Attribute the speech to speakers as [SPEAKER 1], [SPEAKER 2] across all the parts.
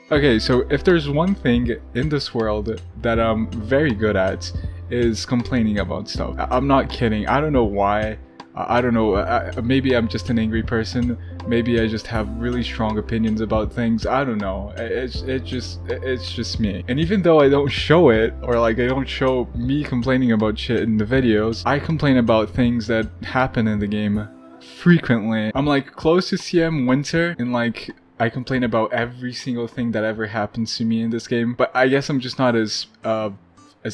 [SPEAKER 1] Okay, so if there's one thing in this world that I'm very good at, is complaining about stuff. I'm not kidding. I don't know why. I don't know. Maybe I'm just an angry person. Maybe I just have really strong opinions about things. I don't know. It's just me. And even though I don't show it, or like I don't show me complaining about shit in the videos, I complain about things that happen in the game frequently. I'm like close to CM Winter, and like I complain about every single thing that ever happens to me in this game. But I guess I'm just not as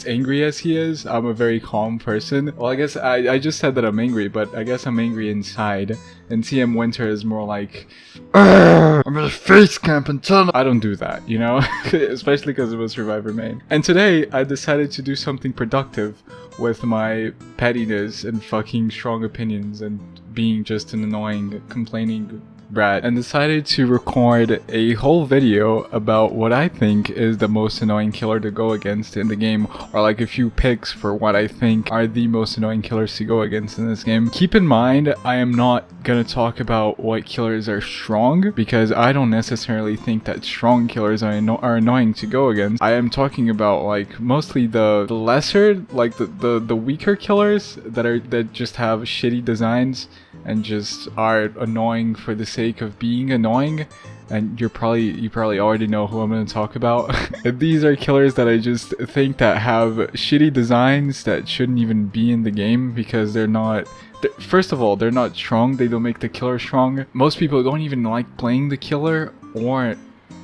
[SPEAKER 1] angry as he is. I'm a very calm person. Well, I guess I just said that I'm angry, but I guess I'm angry inside. And TM Winter is more like, I'm gonna face camp and tell them. I don't do that, you know? Especially because I'm a Survivor main. And today, I decided to do something productive with my pettiness and fucking strong opinions and being just an annoying, complaining brat, and decided to record a whole video about what I think is the most annoying killer to go against in the game, or like a few picks for what I think are the most annoying killers to go against in this game. Keep in mind, I am not gonna talk about what killers are strong, because I don't necessarily think that strong killers are annoying to go against. I am talking about like mostly the lesser, like the weaker killers that just have shitty designs and just are annoying for the sake of being annoying. And you probably already know who I'm going to talk about. These are killers that I just think that have shitty designs that shouldn't even be in the game, because they're not, first of all, they're not strong. They don't make the killer strong. Most people don't even like playing the killer or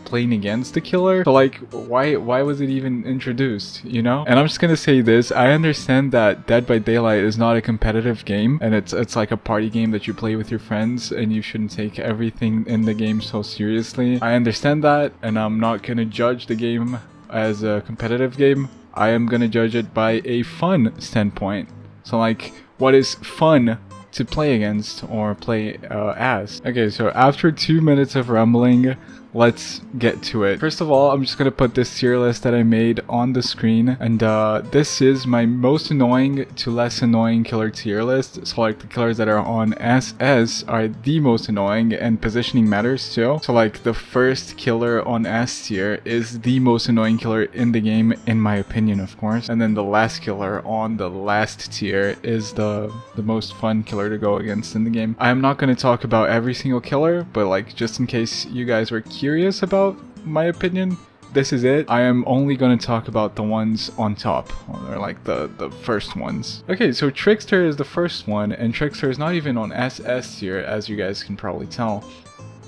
[SPEAKER 1] playing against the killer. So like, why was it even introduced, you know? And I'm just gonna say this, I understand that Dead by Daylight is not a competitive game, and it's like a party game that you play with your friends, and you shouldn't take everything in the game so seriously. I understand that, and I'm not gonna judge the game as a competitive game. I am gonna judge it by a fun standpoint. So like, what is fun to play against or play as? Okay, so after 2 minutes of rambling, let's get to it. First of all, I'm just gonna put this tier list that I made on the screen, and this is my most annoying to less annoying killer tier list. So like the killers that are on SS are the most annoying, and positioning matters too. So like the first killer on S tier is the most annoying killer in the game, in my opinion, of course. And then the last killer on the last tier is the most fun killer to go against in the game. I'm not gonna talk about every single killer, but like just in case you guys were curious about my opinion, this is it. I am only going to talk about the ones on top, or like the first ones. Okay, so Trickster is the first one, and Trickster is not even on SS tier, as you guys can probably tell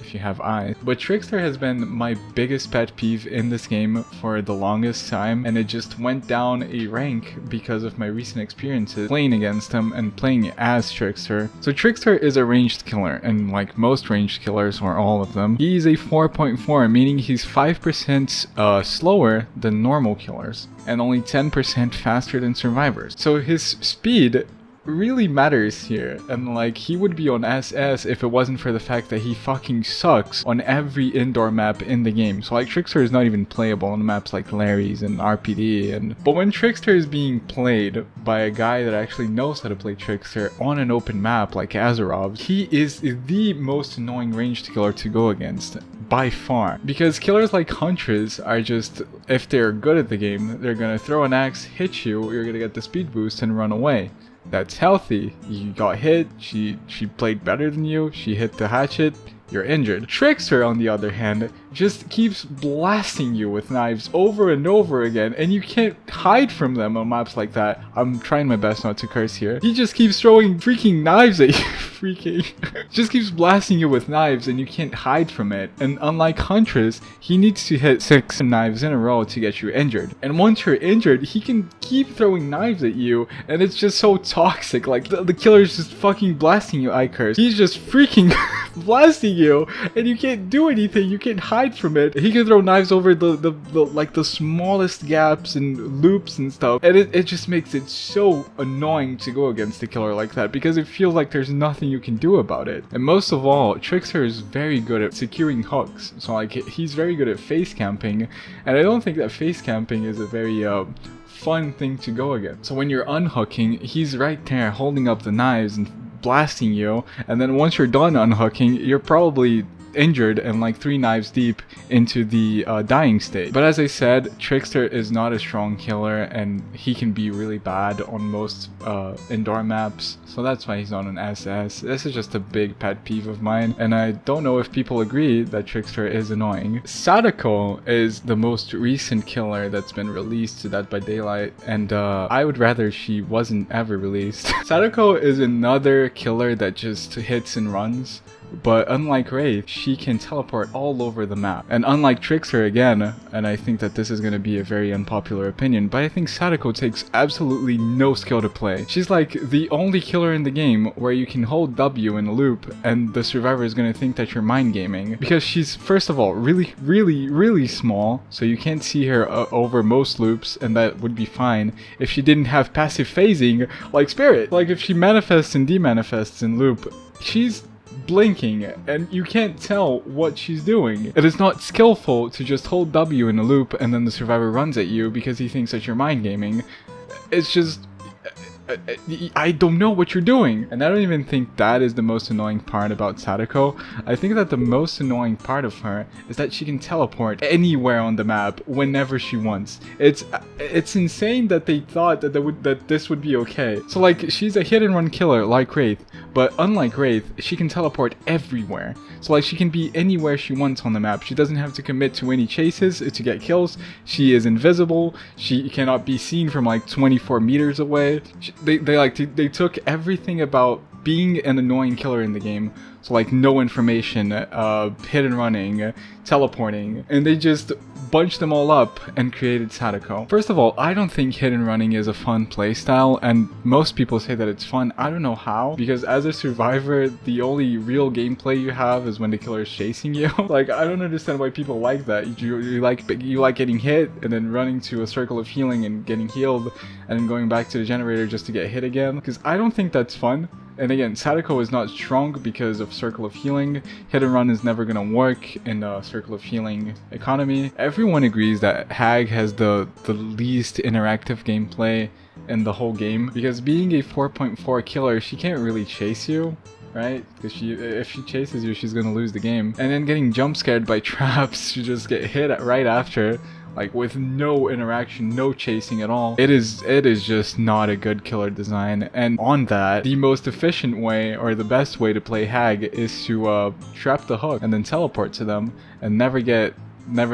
[SPEAKER 1] if you have eyes. But Trickster has been my biggest pet peeve in this game for the longest time, and it just went down a rank because of my recent experiences playing against him and playing as Trickster. So Trickster is a ranged killer, and like most ranged killers, or all of them, he is a 4.4, meaning he's 5% slower than normal killers and only 10% faster than survivors. So his speed really matters here, and like he would be on SS if it wasn't for the fact that he fucking sucks on every indoor map in the game. So like Trickster is not even playable on maps like Larry's and RPD, but when Trickster is being played by a guy that actually knows how to play Trickster on an open map like Azerov, he is the most annoying ranged killer to go against by far. Because killers like Huntress are just, if they're good at the game, they're gonna throw an axe, hit you, you're gonna get the speed boost and run away. That's healthy. You got hit, she played better than you, she hit the hatchet, you're injured. Trickster, on the other hand, just keeps blasting you with knives over and over again, and you can't hide from them on maps like that. I'm trying my best not to curse here. He just keeps throwing freaking knives at you. Just keeps blasting you with knives, and you can't hide from it. And unlike Huntress, he needs to hit 6 knives in a row to get you injured. And once you're injured, he can keep throwing knives at you, and it's just so toxic. Like the killer's just fucking blasting you, I curse. He's just freaking blasting you, and you can't do anything. You can't hide from it. He can throw knives over the smallest gaps and loops and stuff, and it just makes it so annoying to go against a killer like that, because it feels like there's nothing you can do about it. And most of all, Trickster is very good at securing hooks. So like he's very good at face camping, and I don't think that face camping is a very fun thing to go against. So when you're unhooking, he's right there holding up the knives and blasting you, and then once you're done unhooking, you're probably injured and like 3 knives deep into the dying state. But as I said, Trickster is not a strong killer, and he can be really bad on most indoor maps, so that's why he's not an SS. This is just a big pet peeve of mine, and I don't know if people agree that Trickster is annoying. Sadako is the most recent killer that's been released to Dead by Daylight, and I would rather she wasn't ever released. Sadako is another killer that just hits and runs. But unlike Wraith, she can teleport all over the map. And unlike Trickster again, and I think that this is going to be a very unpopular opinion, but I think Sadako takes absolutely no skill to play. She's like the only killer in the game where you can hold W in a loop and the survivor is going to think that you're mind gaming. Because she's, first of all, really small, so you can't see her over most loops, and that would be fine if she didn't have passive phasing like Spirit. Like if she manifests and demanifests in loop, she's blinking and you can't tell what she's doing. It is not skillful to just hold W in a loop and then the survivor runs at you because he thinks that you're mind gaming. It's just, I don't know what you're doing. And I don't even think that is the most annoying part about Sadako. I think that the most annoying part of her is that she can teleport anywhere on the map whenever she wants. It's insane that they thought that this would be okay. So like, she's a hit and run killer like Wraith, but unlike Wraith, she can teleport everywhere. So like, she can be anywhere she wants on the map. She doesn't have to commit to any chases to get kills. She is invisible. She cannot be seen from like 24 meters away. They took everything about being an annoying killer in the game, so like no information, hit and running, teleporting, and they just bunched them all up and created Sadako. First of all, I don't think hit and running is a fun playstyle, and most people say that it's fun. I don't know how, because as a survivor, the only real gameplay you have is when the killer is chasing you. Like, I don't understand why people like that. You like getting hit and then running to a circle of healing and getting healed and then going back to the generator just to get hit again, because I don't think that's fun. And again, Sadako is not strong because of Circle of Healing. Hit and run is never gonna work in a Circle of Healing economy. Everyone agrees that Hag has the least interactive gameplay in the whole game, because being a 4.4 killer, she can't really chase you, right? Because if she chases you, she's gonna lose the game. And then getting jump scared by traps, you just get hit right after. Like with no interaction, no chasing at all. It is just not a good killer design. And on that, the most efficient way, or the best way to play Hag, is to trap the hook and then teleport to them and never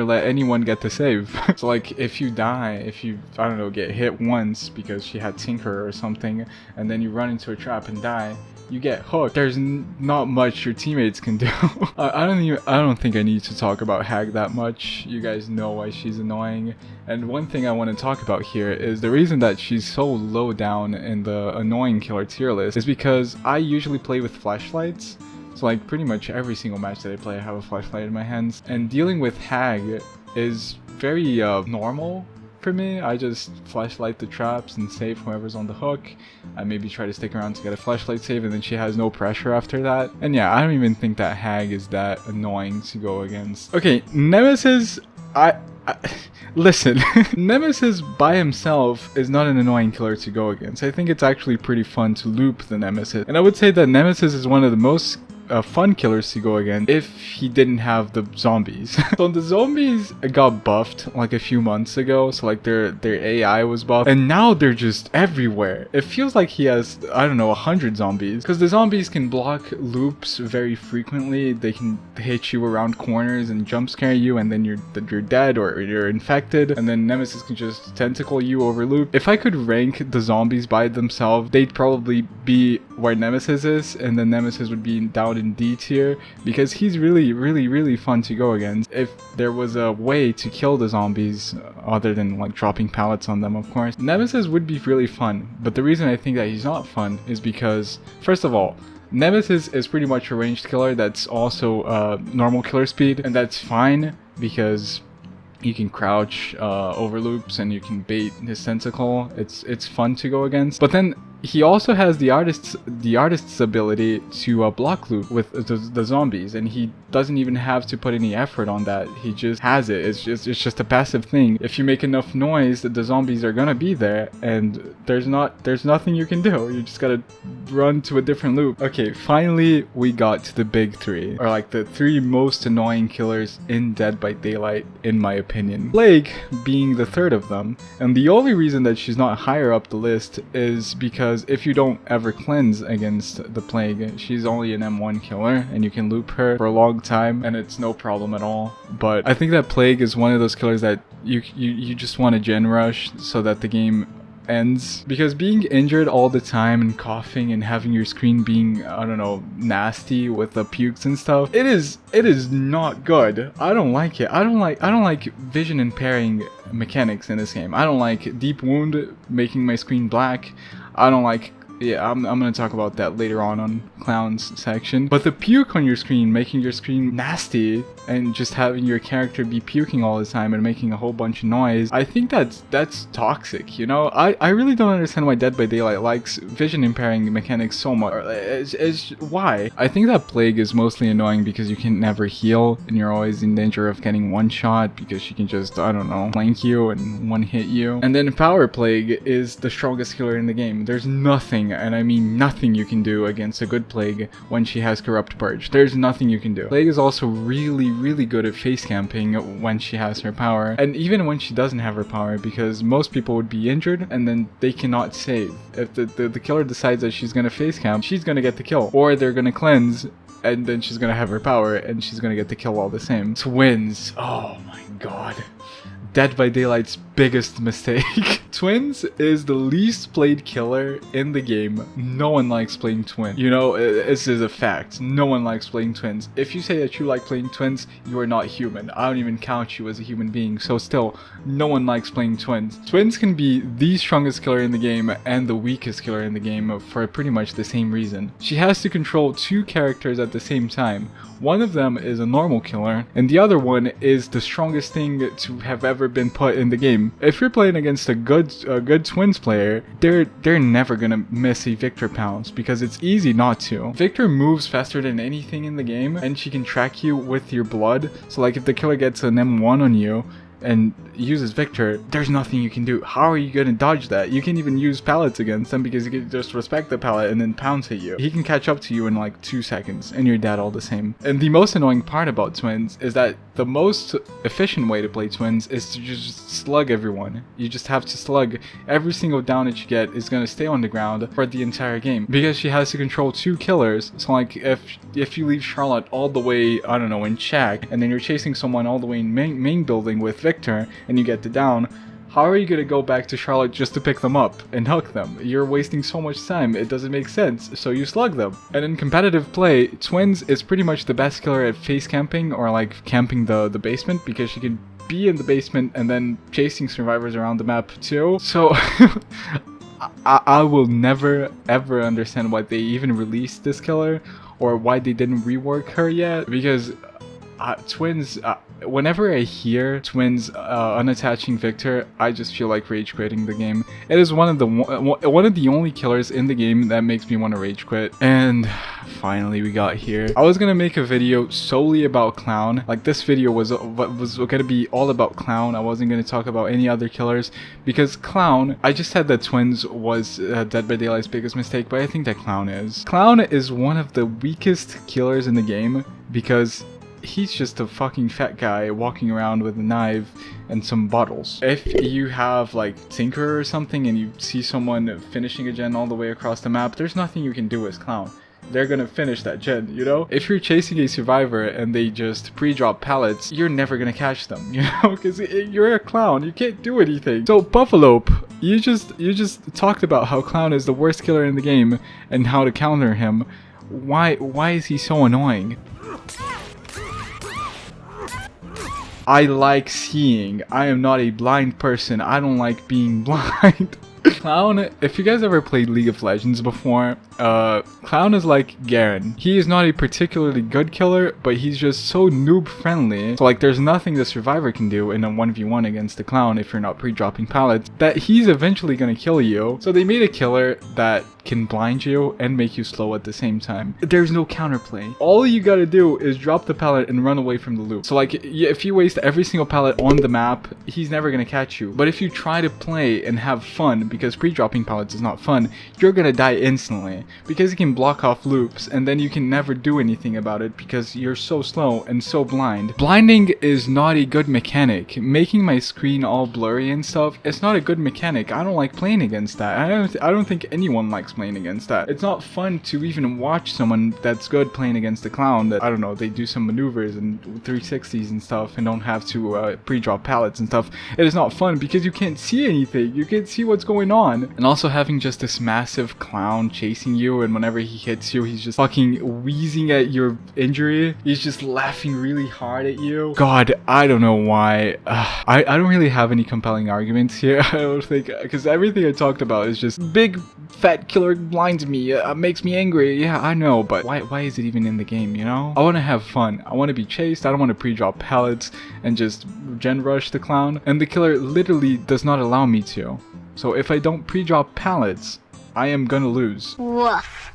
[SPEAKER 1] let anyone get the save. So like, if you die, I don't know, get hit once because she had Tinker or something, and then you run into a trap and die, you get hooked. There's not much your teammates can do. I don't think I need to talk about Hag that much. You guys know why she's annoying. And one thing I want to talk about here is the reason that she's so low down in the annoying killer tier list is because I usually play with flashlights. So like, pretty much every single match that I play, I have a flashlight in my hands. And dealing with Hag is very normal for me. I just flashlight the traps and save whoever's on the hook. I maybe try to stick around to get a flashlight save, and then she has no pressure after that. And yeah, I don't even think that Hag is that annoying to go against. Okay, Nemesis, listen, Nemesis by himself is not an annoying killer to go against. I think it's actually pretty fun to loop the Nemesis. And I would say that Nemesis is one of the most fun killers to go against if he didn't have the zombies. So the zombies got buffed like a few months ago, so like their AI was buffed, and now they're just everywhere. It feels like he has, I don't know, 100 zombies, because the zombies can block loops very frequently. They can hit you around corners and jump scare you, and then you're dead or you're infected, and then Nemesis can just tentacle you over loop. If I could rank the zombies by themselves, they'd probably be where Nemesis is, and then Nemesis would be down in D tier, because he's really fun to go against. If there was a way to kill the zombies other than like dropping pallets on them, of course, Nemesis would be really fun. But the reason I think that he's not fun is because, first of all, Nemesis is pretty much a ranged killer that's also normal killer speed, and that's fine because you can crouch over loops and you can bait his tentacle. It's fun to go against. But then he also has the artist's ability to block loot with the zombies, and he doesn't even have to put any effort on that. He just has it. It's just a passive thing. If you make enough noise, the zombies are gonna be there, and there's nothing you can do. You just gotta run to a different loop. Okay, finally we got to the big three, or like the three most annoying killers in Dead by Daylight, in my opinion. Plague being the third of them, and the only reason that she's not higher up the list is because if you don't ever cleanse against the Plague, she's only an M1 killer, and you can loop her for a long time and it's no problem at all. But I think that Plague is one of those killers that you just want to gen rush so that the game ends, because being injured all the time and coughing and having your screen being, I don't know, nasty with the pukes and stuff, it is not good. I don't like it. I don't like vision impairing mechanics in this game. I don't like deep wound making my screen black. I don't like, yeah, I'm gonna talk about that later on Clown's section. But the puke on your screen, making your screen nasty and just having your character be puking all the time and making a whole bunch of noise, I think that's toxic, you know? I really don't understand why Dead by Daylight likes vision impairing mechanics so much. Why? I think that Plague is mostly annoying because you can never heal and you're always in danger of getting one shot because she can just, I don't know, flank you and one hit you. And then Power Plague is the strongest killer in the game. There's nothing, and I mean nothing, you can do against a good Plague when she has Corrupt Purge. There's nothing you can do. Plague is also really good at face camping when she has her power, and even when she doesn't have her power, because most people would be injured and then they cannot save. If the killer decides that she's gonna face camp, she's gonna get the kill, or they're gonna cleanse and then she's gonna have her power and she's gonna get the kill all the same. Twins, oh my god. Dead by Daylight's biggest mistake. Twins is the least played killer in the game. No one likes playing Twins. You know, this is a fact. No one likes playing Twins. If you say that you like playing Twins, you are not human. I don't even count you as a human being. So still, no one likes playing Twins. Twins can be the strongest killer in the game and the weakest killer in the game for pretty much the same reason. She has to control two characters at the same time. One of them is a normal killer, and the other one is the strongest thing to have ever been put in the game. If you're playing against a good Twins player, they're never gonna miss a Victor pounce, because it's easy not to. Victor moves faster than anything in the game, and she can track you with your blood. So like if the killer gets an M1 on you and uses Victor, there's nothing you can do. How are you gonna dodge that? You can't even use pallets against him because you can just respect the pallet and then pounce at you. He can catch up to you in like 2 seconds and you're dead all the same. And the most annoying part about Twins is that the most efficient way to play Twins is to just slug everyone. You just have to slug. Every single down that you get is gonna stay on the ground for the entire game, because she has to control 2 killers. So like if you leave Charlotte all the way, I don't know, in check, and then you're chasing someone all the way in main building with Victor and you get the down, how are you gonna go back to Charlotte just to pick them up and hook them? You're wasting so much time, it doesn't make sense, so you slug them. And in competitive play, Twins is pretty much the best killer at face camping, or like camping the basement, because she can be in the basement and then chasing survivors around the map too. So I will never ever understand why they even released this killer, or why they didn't rework her yet, because Twins, whenever I hear Twins unattaching Victor, I just feel like rage quitting the game. It is one of the only killers in the game that makes me want to rage quit. And finally we got here. I was gonna make a video solely about Clown. Like, this video was gonna be all about Clown. I wasn't gonna talk about any other killers, because Clown, I just said that Twins was Dead by Daylight's biggest mistake, but I think that Clown is one of the weakest killers in the game, because he's just a fucking fat guy walking around with a knife and some bottles. If you have like Tinker or something and you see someone finishing a gen all the way across the map, there's nothing you can do as Clown. They're gonna finish that gen, you know? If you're chasing a survivor and they just pre-drop pallets, you're never gonna catch them, you know? Because you're a Clown, you can't do anything. So Buffalope, you just talked about how Clown is the worst killer in the game and how to counter him. Why is he so annoying? I like seeing. I am not a blind person. I don't like being blind. Clown, if you guys ever played League of Legends before, Clown is like Garen. He is not a particularly good killer, but he's just so noob friendly. So like there's nothing the survivor can do in a 1v1 against the Clown if you're not pre-dropping pallets, that he's eventually gonna kill you. So they made a killer that can blind you and make you slow at the same time. There's no counterplay. All you gotta do is drop the pallet and run away from the loop. So like if you waste every single pallet on the map, he's never gonna catch you. But if you try to play and have fun, because pre-dropping pallets is not fun, you're gonna die instantly because he can block off loops and then you can never do anything about it because you're so slow and so blind. Blinding is not a good mechanic. Making my screen all blurry and stuff, it's not a good mechanic. I don't like playing against that. I don't think anyone likes playing against that. It's not fun to even watch someone that's good playing against the Clown that, I don't know, they do some maneuvers and 360s and stuff and don't have to pre-drop pallets and stuff. It is not fun because you can't see anything. You can't see what's going on. And also having just this massive Clown chasing you, and whenever he hits you, he's just fucking wheezing at your injury. He's just laughing really hard at you. God, I don't know why. I don't really have any compelling arguments here. I don't think, because everything I talked about is just big fat killer blinds me, makes me angry. Yeah, I know, but why is it even in the game, you know? I want to have fun. I want to be chased. I don't want to pre-drop pallets and just gen rush the Clown. And the killer literally does not allow me to. So if I don't pre-drop pallets, I am gonna lose.
[SPEAKER 2] Woof.